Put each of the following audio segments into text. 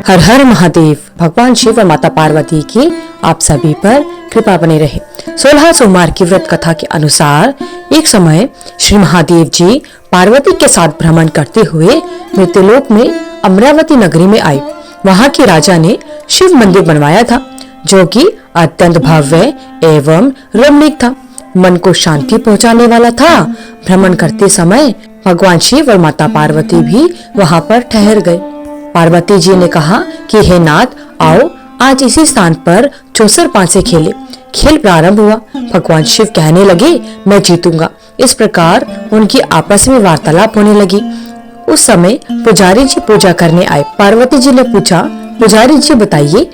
हर हर महादेव। भगवान शिव और माता पार्वती की आप सभी पर कृपा बनी रहे। 16 सोमवार की व्रत कथा के अनुसार एक समय श्री महादेव जी पार्वती के साथ भ्रमण करते हुए मृत्युलोक में अमरावती नगरी में आए। वहां के राजा ने शिव मंदिर बनवाया था जो कि अत्यंत भव्य एवं रमणीक था, मन को शांति पहुंचाने वाला था। भ्रमण करते समय भगवान शिव और माता पार्वती भी वहां पर ठहर गए। पार्वती जी ने कहा कि हे नाथ, आओ आज इसी स्थान पर चौसर पांसे खेले। खेल प्रारंभ हुआ। भगवान शिव कहने लगे, मैं जीतूंगा। इस प्रकार उनकी आपस में वार्तालाप होने लगी। उस समय पुजारी जी पूजा करने आए। पार्वती जी ने पूछा, पुजारी जी बताइए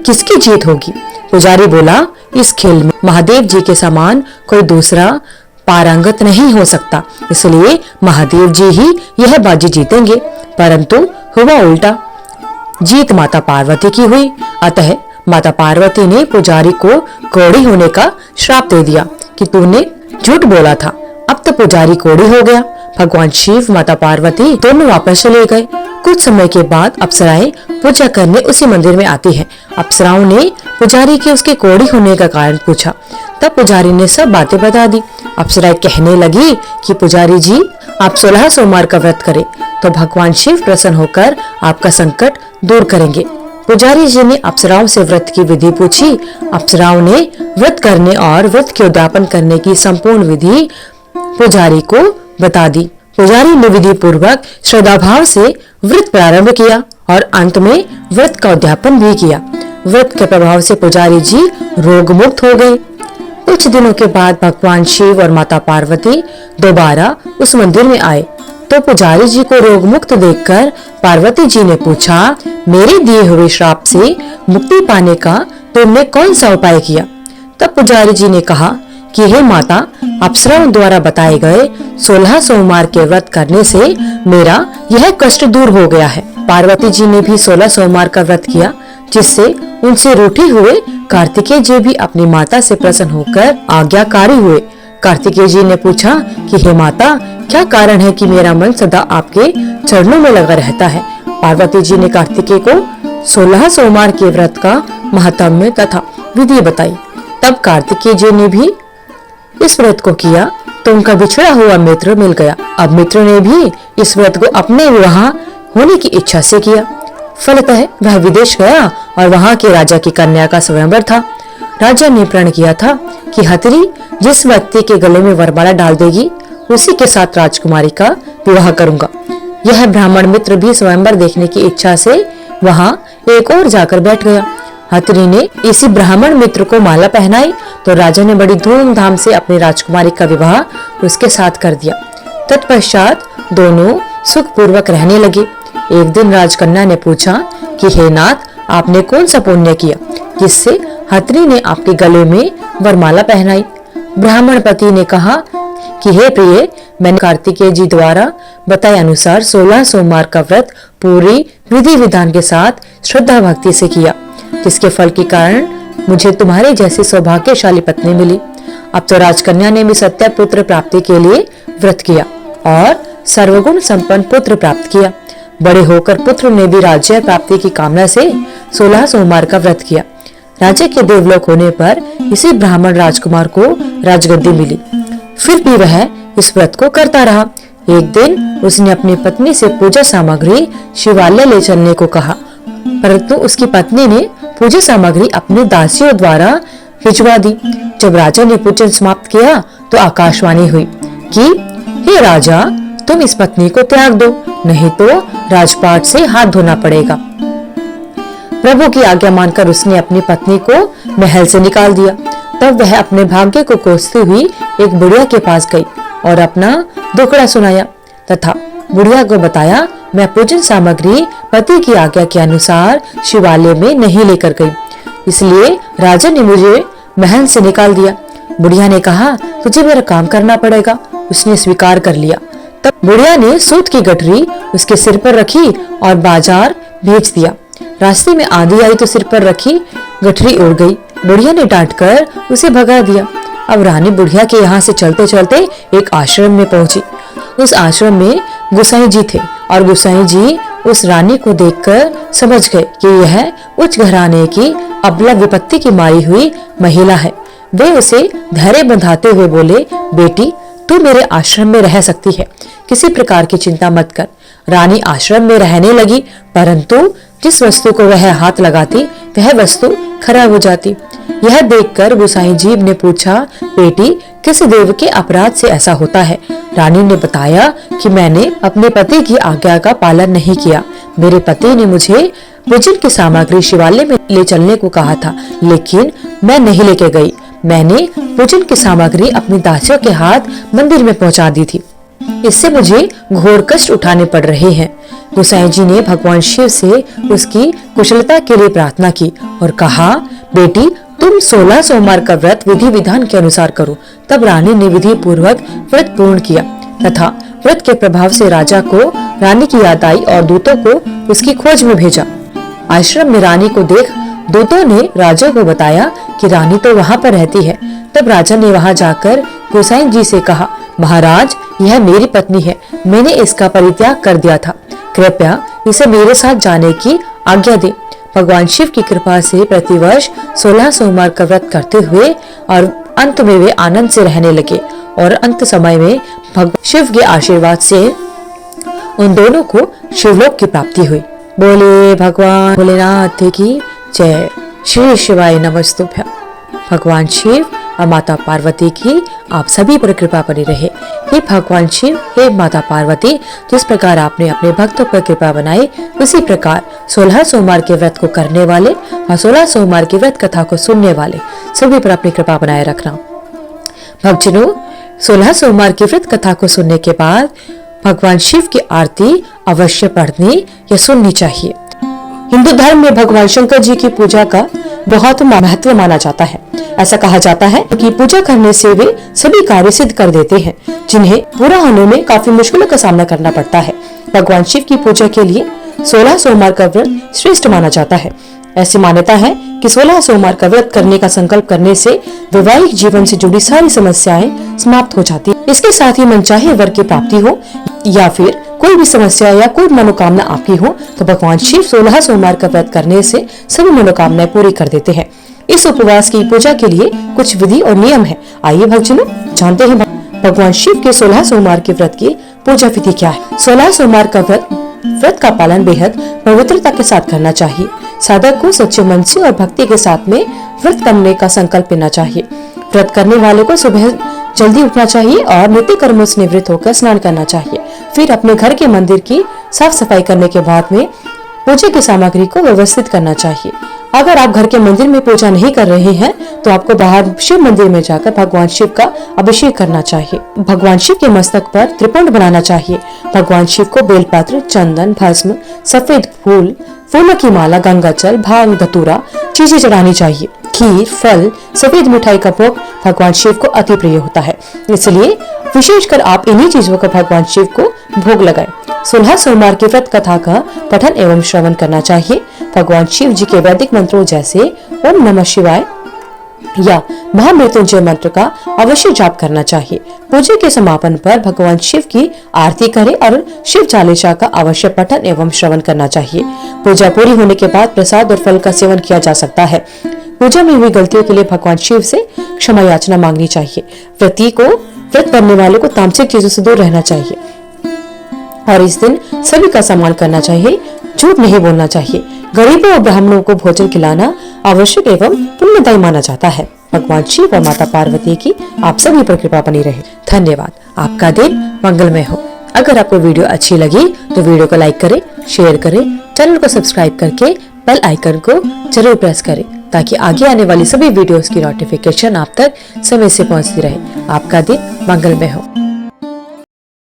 किसकी जीत होगी? पुजारी बोला, इस खेल में महादेव जी के समान कोई दूसरा पारंगत नहीं हो सकता, इसलिए महादेव जी ही यह बाजी जीतेंगे। परंतु हुआ उल्टा, जीत माता पार्वती की हुई। अतः माता पार्वती ने पुजारी को कोढ़ी होने का श्राप दे दिया कि तूने झूठ बोला था। अब तो पुजारी कोढ़ी हो गया। भगवान शिव माता पार्वती दोनों वापस चले गए। कुछ समय के बाद अप्सराएं पूजा करने उसी मंदिर में आती हैं। अप्सराओं ने पुजारी के उसके कोढ़ी होने का कारण पूछा। तब पुजारी ने सब बातें बता दी। अप्सराएं कहने लगी कि पुजारी जी, आप 16 सोमवार का व्रत करें तो भगवान शिव प्रसन्न होकर आपका संकट दूर करेंगे। पुजारी जी ने अप्सराओं से व्रत की विधि पूछी। अप्सराओं ने व्रत करने और व्रत के उद्यापन करने की संपूर्ण विधि पुजारी को बता दी। पुजारी ने विधि पूर्वक श्रद्धा भाव से व्रत प्रारंभ किया और अंत में व्रत का उद्यापन भी किया। व्रत के प्रभाव से पुजारी जी रोग मुक्त हो गए। कुछ दिनों के बाद भगवान शिव और माता पार्वती दोबारा उस मंदिर में आए तो पुजारी जी को रोग मुक्त देखकर पार्वती जी ने पूछा, मेरे दिए हुए श्राप से मुक्ति पाने का तुमने कौन सा उपाय किया? तब पुजारी जी ने कहा कि हे माता, अप्सराओं द्वारा बताए गए 16 सोमवार के व्रत करने से मेरा यह कष्ट दूर हो गया है। पार्वती जी ने भी 16 सोमवार का व्रत किया, जिससे उनसे रूठे हुए कार्तिकेय जी भी अपनी माता से प्रसन्न होकर आज्ञाकारी हुए। कार्तिकेय जी ने पूछा कि हे माता, क्या कारण है कि मेरा मन सदा आपके चरणों में लगा रहता है? पार्वती जी ने कार्तिकेय को 16 सोमवार के व्रत का महात्म्य तथा विधि बताई। तब कार्तिकेय जी ने भी इस व्रत को किया तो उनका बिछड़ा हुआ मित्र मिल गया। अब मित्र ने भी इस व्रत को अपने विवाह होने की इच्छा से किया। फलतः वह विदेश गया और वहां के राजा की कन्या का स्वयंवर था। राजा ने प्रण किया था कि हथरी जिस व्यक्ति के गले में वरमाला डाल देगी उसी के साथ राजकुमारी का विवाह करूंगा। यह ब्राह्मण मित्र भी स्वयंवर देखने की इच्छा से वहां एक और जाकर बैठ गया। हथरी ने इसी ब्राह्मण मित्र को माला पहनाई तो राजा ने बड़ी धूमधाम से अपनी राजकुमारी का विवाह उसके साथ कर दिया। तत्पश्चात दोनों सुख पूर्वक रहने लगे। एक दिन राजकन्या ने पूछा कि हे नाथ, आपने कौन सा पुण्य किया जिससे हथरी ने आपके गले में वरमाला पहनाई? ब्राह्मण पति ने कहा कि हे प्रिय, मैंने कार्तिकेय जी द्वारा बताए अनुसार 16 सोमवार का व्रत पूरी विधि विधान के साथ श्रद्धा भक्ति से किया, जिसके फल के कारण मुझे तुम्हारे जैसी सौभाग्यशाली पत्नी मिली। अब तो राजकन्या ने भी सत्य पुत्र प्राप्ति के लिए व्रत किया और सर्वगुण संपन्न पुत्र प्राप्त किया। बड़े होकर पुत्र ने भी राज्य प्राप्ति की कामना से 16 सोमवार का व्रत किया। राजा के देवलोक होने पर इसी ब्राह्मण राजकुमार को राजगद्दी मिली। फिर भी वह इस व्रत को करता रहा। एक दिन उसने अपनी पत्नी से पूजा सामग्री शिवालय ले चलने को कहा, परंतु उसकी पत्नी ने पूजा सामग्री अपनी दासियों द्वारा भिजवा दी। जब राजा ने पूजन समाप्त किया तो आकाशवाणी हुई कि हे राजा, तुम इस पत्नी को त्याग दो, नहीं तो राजपाट से हाथ धोना पड़ेगा। प्रभु की आज्ञा मानकर उसने अपनी पत्नी को महल से निकाल दिया। तब वह अपने भाग्य को कोसती हुई एक बुढ़िया के पास गई और अपना दुखड़ा सुनाया तथा बुढ़िया को बताया, मैं पूजन सामग्री पति की आज्ञा के अनुसार शिवालय में नहीं लेकर गई, इसलिए राजा ने मुझे महल से निकाल दिया। बुढ़िया ने कहा, तुझे मेरा काम करना पड़ेगा। उसने स्वीकार कर लिया। तब बुढ़िया ने सूत की गठरी उसके सिर पर रखी और बाजार भेज दिया। रास्ते में आंधी आई तो सिर पर रखी गठरी उड़ गई। बुढ़िया ने डांटकर उसे भगा दिया। अब रानी बुढ़िया के यहाँ से चलते चलते एक आश्रम में पहुंची। उस आश्रम में गोसाई जी थे और गोसाई जी उस रानी को देखकर समझ गए कि यह उच्च घराने की अबला विपत्ति की मारी हुई महिला है। वे उसे धैर्य बंधाते हुए बोले, बेटी तू मेरे आश्रम में रह सकती है, किसी प्रकार की चिंता मत कर। रानी आश्रम में रहने लगी, परंतु जिस वस्तु को वह हाथ लगाती वह वस्तु खराब हो जाती। यह देखकर गोसाई जीव ने पूछा, बेटी किस देव के अपराध से ऐसा होता है? रानी ने बताया कि मैंने अपने पति की आज्ञा का पालन नहीं किया। मेरे पति ने मुझे पूजन की सामग्री शिवालय में ले चलने को कहा था, लेकिन मैं नहीं लेके गई। मैंने पूजन की सामग्री अपनी दासियों के हाथ मंदिर में पहुंचा दी थी। इससे मुझे घोर कष्ट उठाने पड़ रहे हैं। गोसाई जी ने भगवान शिव से उसकी कुशलता के लिए प्रार्थना की और कहा, बेटी तुम 16 सोमवार का व्रत विधि विधान के अनुसार करो। तब रानी ने विधि पूर्वक व्रत पूर्ण किया तथा व्रत के प्रभाव से राजा को रानी की याद आई और दूतों को उसकी खोज में भेजा। आश्रम में रानी को देख दूतों ने राजा को बताया कि रानी तो वहाँ पर रहती है। तब राजा ने वहाँ जाकर गोसाई जी से कहा, महाराज यह मेरी पत्नी है, मैंने इसका परित्याग कर दिया था, कृपया इसे मेरे साथ जाने की आज्ञा दे। भगवान शिव की कृपा से प्रतिवर्ष 16 सोमवार का व्रत करते हुए और अंत में वे आनंद से रहने लगे और अंत समय में भगवान शिव के आशीर्वाद से उन दोनों को शिवलोक की प्राप्ति हुई। बोले भगवान भोलेनाथ की जय। श्री शिवाय नमस्तुभ्यं। भगवान शिव और माता पार्वती की आप सभी पर कृपा बनी रहे। हे भगवान शिव, हे माता पार्वती, जिस प्रकार आपने अपने भक्तों पर कृपा बनाई, उसी प्रकार 16 सोमवार के व्रत को करने वाले और 16 सोमवार की व्रत कथा को सुनने वाले सभी पर अपनी कृपा बनाए रखना। भक्तजनों, 16 सोमवार की व्रत कथा को सुनने के बाद भगवान शिव की आरती अवश्य पढ़नी या सुननी चाहिए। हिंदू धर्म में भगवान शंकर जी की पूजा का बहुत महत्व माना जाता है। ऐसा कहा जाता है कि पूजा करने से वे सभी कार्य सिद्ध कर देते हैं, जिन्हें पूरा होने में काफी मुश्किलों का सामना करना पड़ता है। भगवान शिव की पूजा के लिए 16 सोमवार का व्रत श्रेष्ठ माना जाता है। ऐसी मान्यता है कि 16 सोमवार का व्रत करने का संकल्प करने से वैवाहिक जीवन से जुड़ी सारी समस्याएं समाप्त हो जाती है। इसके साथ ही मनचाहे वर की प्राप्ति हो या फिर कोई भी समस्या या कोई मनोकामना आपकी हो तो भगवान शिव 16 सोमवार का व्रत करने से सभी मनोकामनाएं पूरी कर देते हैं। इस उपवास की पूजा के लिए कुछ विधि और नियम है। आइए भक्तजनों जानते हैं भगवान शिव के 16 सोमवार के व्रत की पूजा विधि क्या है। 16 सोमवार का व्रत का पालन बेहद पवित्रता के साथ करना चाहिए। साधक को सच्चे मन से और भक्ति के साथ में व्रत करने का संकल्प लेना चाहिए। व्रत करने वाले को सुबह जल्दी उठना चाहिए और नित्य कर्मों से निवृत्त होकर स्नान करना चाहिए। फिर अपने घर के मंदिर की साफ सफाई करने के बाद में पूजा की सामग्री को व्यवस्थित करना चाहिए। अगर आप घर के मंदिर में पूजा नहीं कर रहे हैं तो आपको बाहर शिव मंदिर में जाकर भगवान शिव का अभिषेक करना चाहिए। भगवान शिव के मस्तक पर त्रिपुंड बनाना चाहिए। भगवान शिव को बेलपत्र, चंदन, भस्म, सफेद फूल, फूलों की माला, गंगाजल, भांग, धतूरा चीजें चढ़ानी चाहिए। खीर, फल, सफेद मिठाई का भोग भगवान शिव को अति प्रिय होता है, इसलिए विशेषकर आप इन्हीं चीजों का भगवान शिव को भोग लगाएं। 16 सोमवार की व्रत कथा का पठन एवं श्रवण करना चाहिए। भगवान शिव जी के वैदिक मंत्रों जैसे ओम नमः शिवाय या महामृत्युंजय मंत्र का अवश्य जाप करना चाहिए। पूजा के समापन पर भगवान शिव की आरती करें और शिव चालीसा का अवश्य पठन एवं श्रवण करना चाहिए। पूजा पूरी होने के बाद प्रसाद और फल का सेवन किया जा सकता है। पूजा में हुई गलतियों के लिए भगवान शिव से क्षमा याचना मांगनी चाहिए। व्रत करने वाले को तामसिक चीजों से दूर रहना चाहिए और इस दिन सभी का सम्मान करना चाहिए। झूठ नहीं बोलना चाहिए। गरीबों और ब्राह्मणों को भोजन खिलाना आवश्यक एवं पुण्यदायी माना जाता है। भगवान शिव और माता पार्वती की आप सभी पर कृपा बनी रहे। धन्यवाद। आपका दिन मंगलमय हो। अगर आपको वीडियो अच्छी लगी तो वीडियो को लाइक करें, शेयर करें, चैनल को सब्सक्राइब करके बेल आइकन को जरूर प्रेस करें ताकि आगे आने वाली सभी वीडियोस की नोटिफिकेशन आप तक समय से पहुंचती रहे। आपका दिन मंगलमय हो।